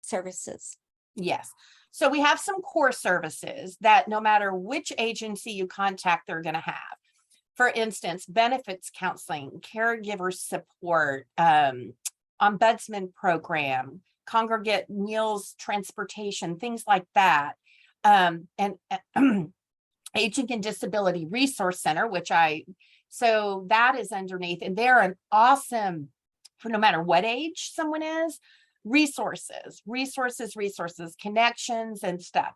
services. yes. So we have some core services that no matter which agency you contact, they're going to have. For instance, benefits counseling, caregiver support, ombudsman program, congregate meals transportation, things like that. And Aging and Disability Resource Center, so that is underneath, and they're an awesome, for no matter what age someone is, resources, connections and stuff.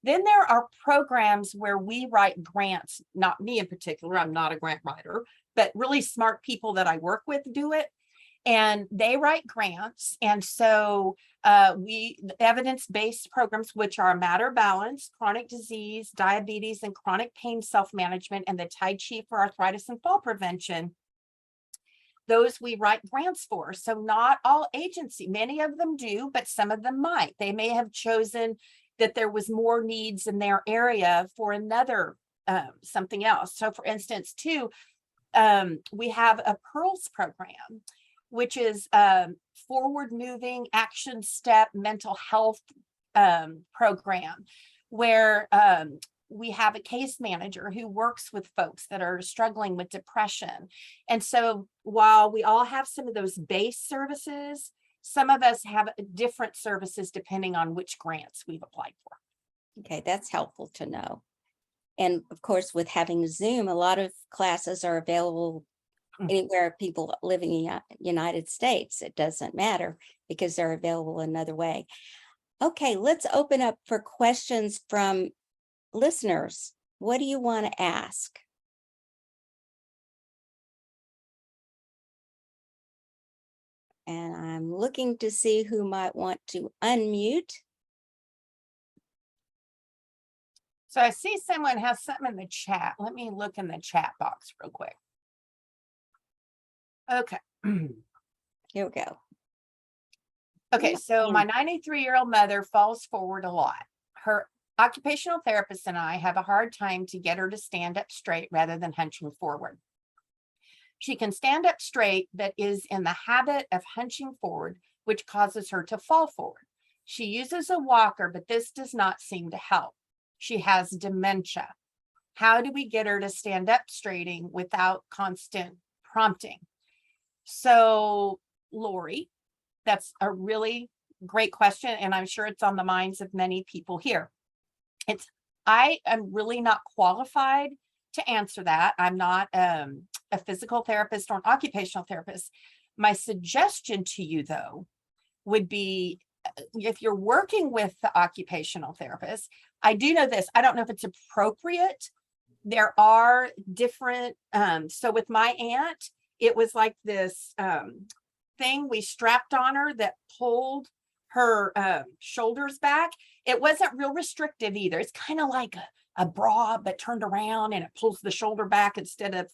Then there are programs where we write grants, not me in particular, I'm not a grant writer, but really smart people that I work with do it. And they write grants. And so evidence-based programs, which are Matter Balance, chronic disease, diabetes, and chronic pain self-management, and the Tai Chi for arthritis and fall prevention, those we write grants for. So not all agencies, many of them do, but some of them might. They may have chosen that there was more needs in their area for another something else. So for instance, too, we have a PEARLS program, which is forward moving action step mental health program, where we have a case manager who works with folks that are struggling with depression. And so while we all have some of those base services, some of us have different services depending on which grants we've applied for. Okay, that's helpful to know. And of course, with having Zoom, a lot of classes are available anywhere people live in the United States. It doesn't matter because they're available another way. Okay, let's open up for questions from listeners. What do you want to ask? And I'm looking to see who might want to unmute. So I see someone has something in the chat. Let me look in the chat box real quick. Okay. Here we go. Okay, so my 93-year-old mother falls forward a lot. Her occupational therapist and I have a hard time to get her to stand up straight rather than hunching forward. She can stand up straight, but is in the habit of hunching forward, which causes her to fall forward. She uses a walker, but this does not seem to help. She has dementia. How do we get her to stand up straighting without constant prompting? So, Lori, that's a really great question, and I'm sure it's on the minds of many people here. I am really not qualified to answer that. I'm not a physical therapist or an occupational therapist. My suggestion to you, though, would be if you're working with the occupational therapist, I do know this. I don't know if it's appropriate. There are different, so with my aunt, it was like this thing we strapped on her that pulled her shoulders back. It wasn't real restrictive either. It's kind of like a bra, but turned around and it pulls the shoulder back instead of,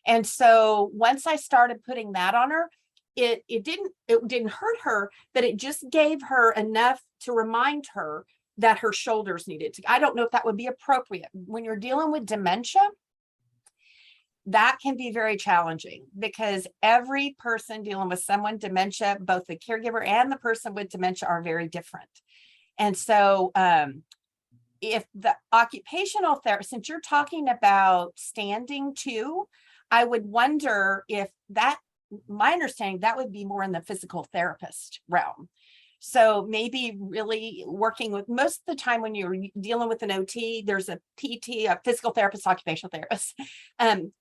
And so once I started putting that on her, it didn't hurt her, but it just gave her enough to remind her that her shoulders needed to. I don't know if that would be appropriate when you're dealing with dementia. that can be very challenging because every person dealing with someone dementia, both the caregiver and the person with dementia, are very different. And so if the occupational therapist, since you're talking about standing too, I would wonder if that, my understanding, that would be more in the physical therapist realm. So maybe really working with, most of the time when you're dealing with an OT, there's a PT, a physical therapist, occupational therapist.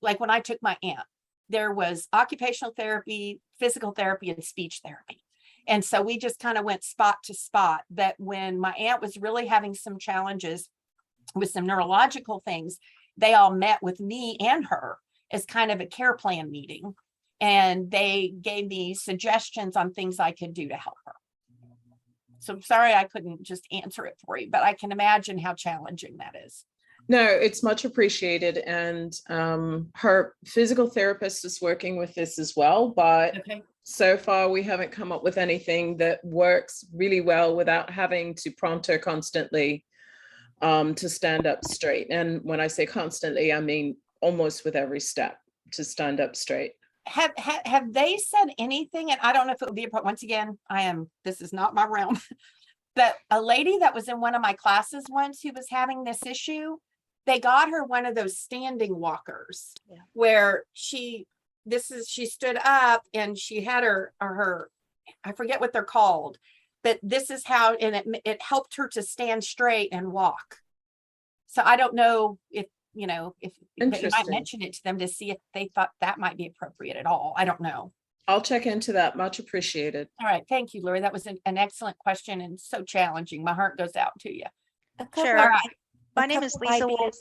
Like when I took my aunt, there was occupational therapy, physical therapy, and speech therapy. And so we just kind of went spot to spot. That when my aunt was really having some challenges with some neurological things, they all met with me and her as kind of a care plan meeting. And they gave me suggestions on things I could do to help her. So I'm sorry I couldn't just answer it for you, but I can imagine how challenging that is. No, it's much appreciated. And her physical therapist is working with this as well, but Okay. so far we haven't come up with anything that works really well without having to prompt her constantly to stand up straight. And when I say constantly, I mean almost with every step to stand up straight. Have they said anything? And I don't know if it would be, but once again, this is not my realm. But a lady that was in one of my classes once who was having this issue, they got her one of those standing walkers where she stood up and she had her, I forget what they're called, but this is how, and it helped her to stand straight and walk. So I don't know if, if you might mention it to them to see if they thought that might be appropriate at all. I don't know. I'll check into that. Much appreciated. All right. Thank you, Lori. That was an excellent question and so challenging. My heart goes out to you. Sure. My name is Lisa Wolf.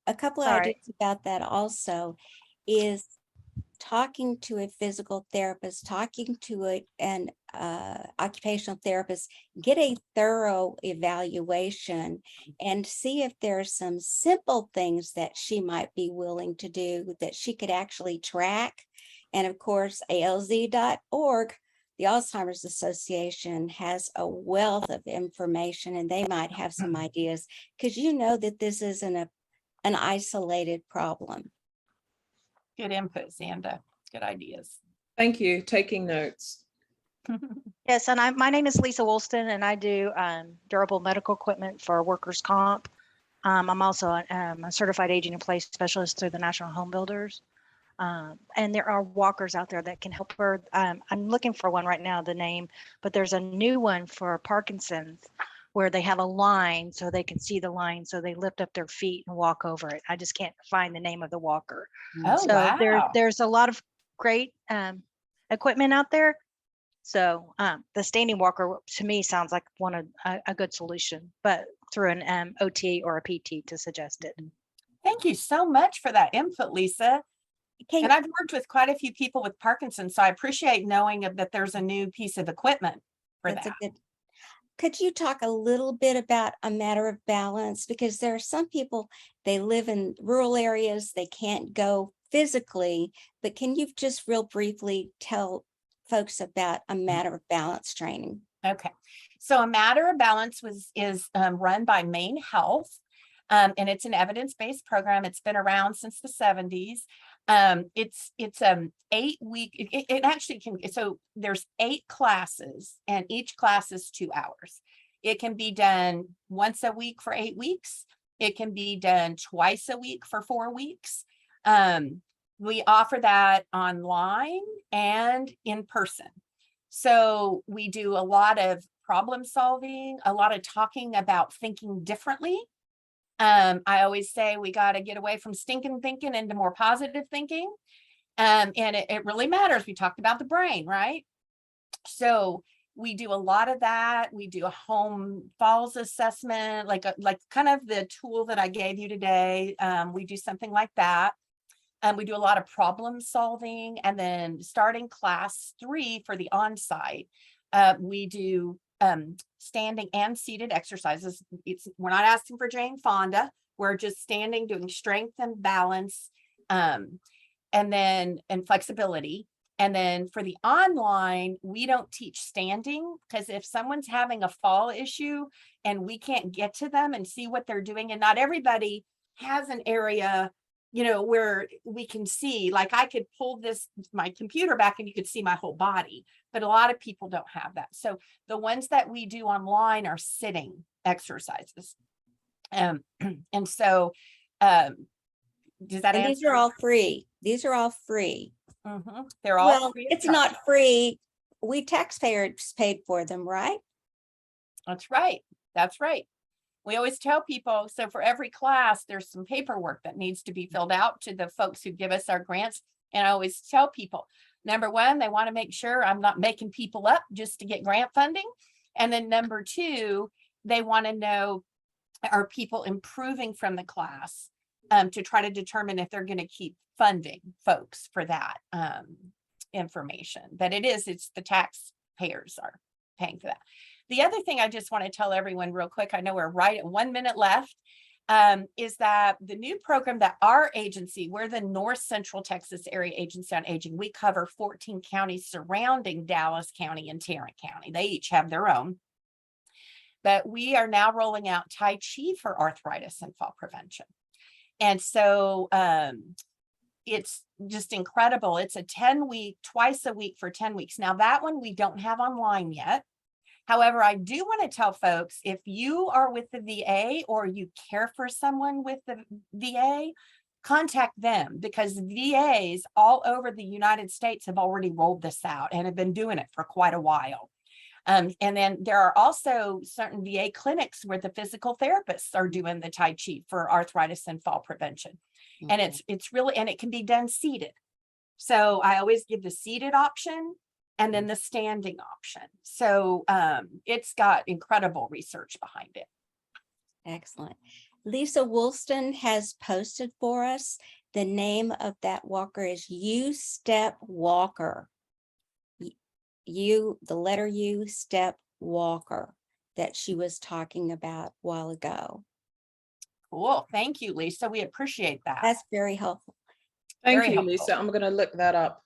A couple of ideas about that also is talking to a physical therapist, talking to an occupational therapist, get a thorough evaluation and see if there are some simple things that she might be willing to do that she could actually track. And of course, ALZ.org, the Alzheimer's Association, has a wealth of information and they might have some ideas because you know that this isn't an isolated problem. Good input, Xanda. Good ideas. Thank you. Taking notes. Yes, and my name is Lisa Woolston, and I do durable medical equipment for workers' comp. I'm also a certified aging in place specialist through the National Home Builders. And there are walkers out there that can help her. I'm looking for one right now, the name, but there's a new one for Parkinson's where they have a line so they can see the line. So they lift up their feet and walk over it. I just can't find the name of the walker. Oh, So wow. there's a lot of great equipment out there. So the standing walker to me sounds like a good solution, but through an OT or a PT to suggest it. Thank you so much for that input, Lisa. And I've worked with quite a few people with Parkinson's, so I appreciate knowing that there's a new piece of equipment for that. Could you talk a little bit about a matter of balance? Because there are some people, they live in rural areas, they can't go physically, but can you just real briefly tell folks about a matter of balance training? Okay. So a matter of balance is run by Maine Health, and it's an evidence-based program. It's been around since the 70s. It's 8-week, it actually can, so there's 8 classes and each class is 2 hours. It can be done once a week for 8 weeks. It can be done twice a week for 4 weeks. We offer that online and in person. So we do a lot of problem solving, a lot of talking about thinking differently. I always say we got to get away from stinking thinking into more positive thinking. And it really matters. We talked about the brain, right? So we do a lot of that. We do a home falls assessment, like kind of the tool that I gave you today. We do something like that. We do a lot of problem solving, and then starting class 3 for the on-site, we do standing and seated exercises. We're not asking for Jane Fonda. We're just standing, doing strength and balance, and flexibility. And then for the online, we don't teach standing, because if someone's having a fall issue and we can't get to them and see what they're doing, and not everybody has an area where we can see, like I could pull my computer back and you could see my whole body, but a lot of people don't have that. So the ones that we do online are sitting exercises. And so, does that And answer? these are all free. They're all free. They're all Well, free of it's charge. not free. We taxpayers paid for them, right? That's right. That's right. We always tell people, so for every class, there's some paperwork that needs to be filled out to the folks who give us our grants. And I always tell people, number one, they want to make sure I'm not making people up just to get grant funding. And then number two, they want to know, are people improving from the class, to try to determine if they're going to keep funding folks for that information. But it's the taxpayers are paying for that. The other thing I just want to tell everyone real quick, I know we're right at 1 minute left, is that the new program that our agency, we're the North Central Texas Area Agency on Aging. We cover 14 counties surrounding Dallas County and Tarrant County. They each have their own. But we are now rolling out Tai Chi for arthritis and fall prevention. And so it's just incredible. It's a 10-week, twice a week for 10 weeks. Now that one we don't have online yet. However, I do want to tell folks, if you are with the VA or you care for someone with the VA, contact them, because VAs all over the United States have already rolled this out and have been doing it for quite a while. And then there are also certain VA clinics where the physical therapists are doing the Tai Chi for arthritis and fall prevention. And it's really, and it can be done seated. So I always give the seated option and then the standing option. So it's got incredible research behind it. Excellent. Lisa Woolston has posted for us. The name of that walker is U-Step Walker. The letter U, Step Walker, that she was talking about a while ago. Cool. Thank you, Lisa. We appreciate that. That's very helpful. Thank Very you, helpful. Lisa. I'm going to look that up.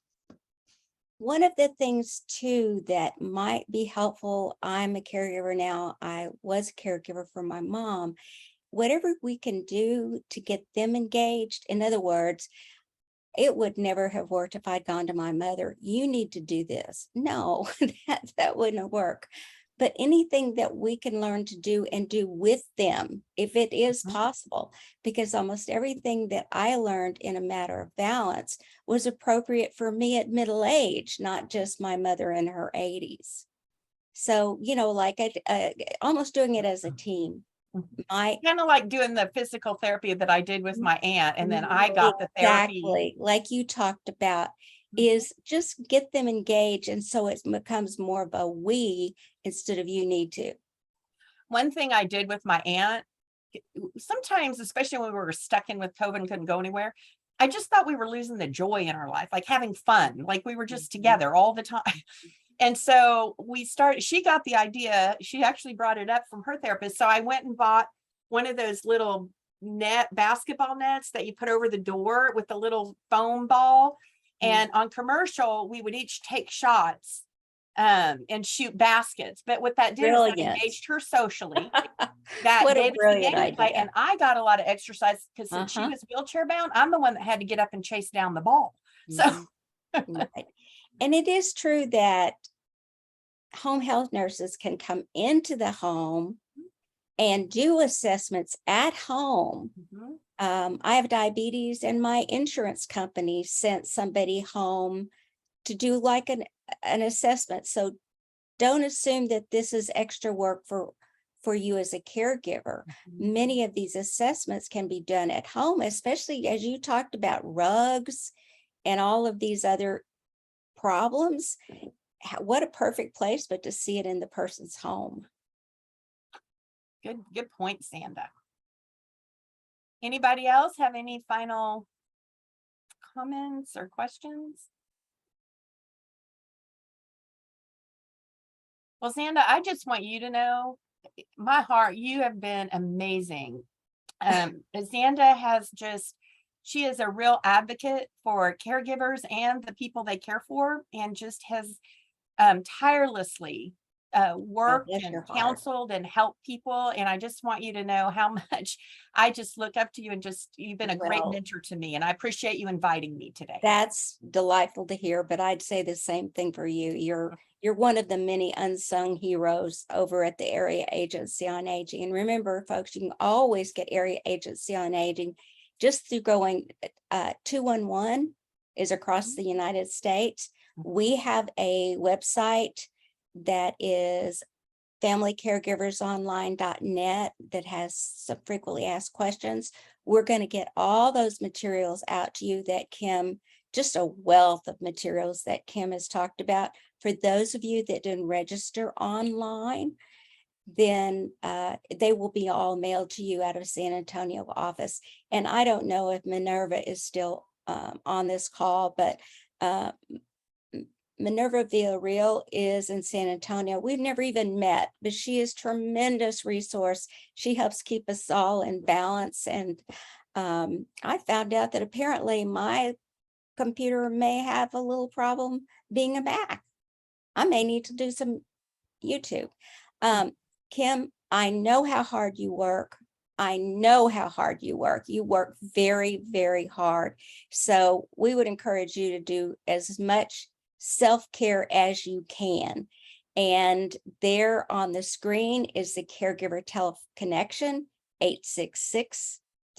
One of the things too that might be helpful, I'm a caregiver now. I was a caregiver for my mom. Whatever we can do to get them engaged. In other words, it would never have worked if I'd gone to my mother. You need to do this. No, that wouldn't work. But anything that we can learn to do and do with them, if it is possible, because almost everything that I learned in a matter of balance was appropriate for me at middle age, not just my mother in her 80s. So, like almost doing it as a team. Kind of like doing the physical therapy that I did with my aunt, and then I got the therapy. Exactly, like you talked about, is just get them engaged, and so it becomes more of a we instead of you need to. One thing I did with my aunt, sometimes, especially when we were stuck in with COVID and couldn't go anywhere, I just thought we were losing the joy in our life, like having fun, like we were just together all the time. And so she got the idea, she actually brought it up from her therapist. So I went and bought one of those little basketball nets that you put over the door with a little foam ball. And on commercial, we would each take shots and shoot baskets. But what that did is that engaged her socially. That what gave a brilliant idea. And I got a lot of exercise because since she was wheelchair bound, I'm the one that had to get up and chase down the ball. So right. And it is true that home health nurses can come into the home and do assessments at home. I have diabetes, and my insurance company sent somebody home to do like an assessment. So don't assume that this is extra work for you as a caregiver. Many of these assessments can be done at home, especially as you talked about rugs and all of these other problems. What a perfect place, but to see it in the person's home. Good point, Sanda. Anybody else have any final comments or questions? Well, Sanda, I just want you to know, my heart, you have been amazing. Sanda she is a real advocate for caregivers and the people they care for, and just has tirelessly worked bless and your heart. counseled and helped people. And I just want you to know how much I just look up to you, and just, you've been a great Well, mentor to me. And I appreciate you inviting me today. That's delightful to hear, but I'd say the same thing for you. You're one of the many unsung heroes over at the Area Agency on Aging. And remember, folks, you can always get Area Agency on Aging just through going 211 is across the United States. We have a website that is familycaregiversonline.net that has some frequently asked questions. We're going to get all those materials out to you that Kim, just a wealth of materials that Kim has talked about. For those of you that didn't register online, then they will be all mailed to you out of San Antonio office. And I don't know if Minerva is still on this call, but Minerva Villarreal is in San Antonio. We've never even met, but she is tremendous resource. She helps keep us all in balance. And I found out that apparently my computer may have a little problem being a Mac. I may need to do some YouTube. Kim, I know how hard you work. I know how hard you work. You work very, very hard. So we would encourage you to do as much self-care as you can. And there on the screen is the Caregiver Teleconnection,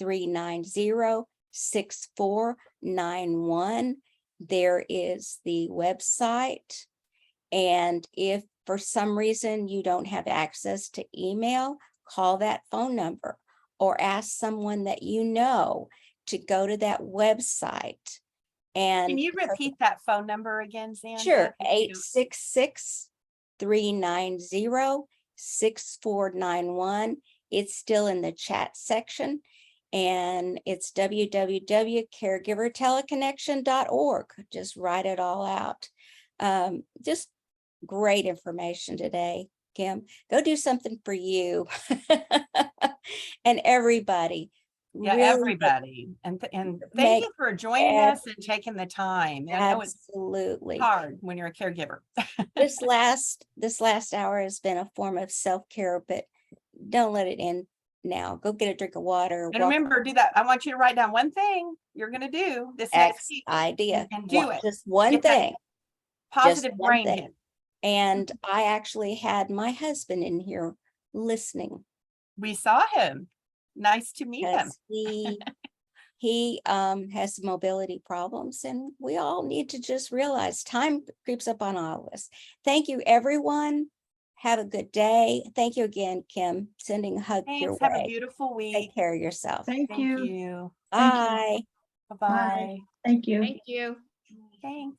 866-390-6491. There is the website. And if for some reason you don't have access to email, call that phone number or ask someone that you know to go to that website. And Can you repeat that phone number again, Xanda? sure, 866-390-6491. It's still in the chat section, and it's www.caregiverteleconnection.org. Just write it all out. Just great information today, Kim. Go do something for you and everybody. Yeah, Really everybody. And thank make you for joining us and taking the time. I know it's absolutely hard when you're a caregiver. this last hour has been a form of self-care, but don't let it end now. Go get a drink of water. And remember, do that. I want you to write down one thing you're going to do this next week idea. and do it. Just one Get that thing. positive one brain thing. hit. And I actually had my husband in here listening. We saw him. Nice to meet him. He has mobility problems, and we all need to just realize time creeps up on all of us. Thank you, everyone. Have a good day. Thank you again, Kim. Sending a hug your Thanks. Have a way. beautiful week. Take care of yourself. Thank you. you. Bye. Bye-bye. Thank you. Thank you. Thanks.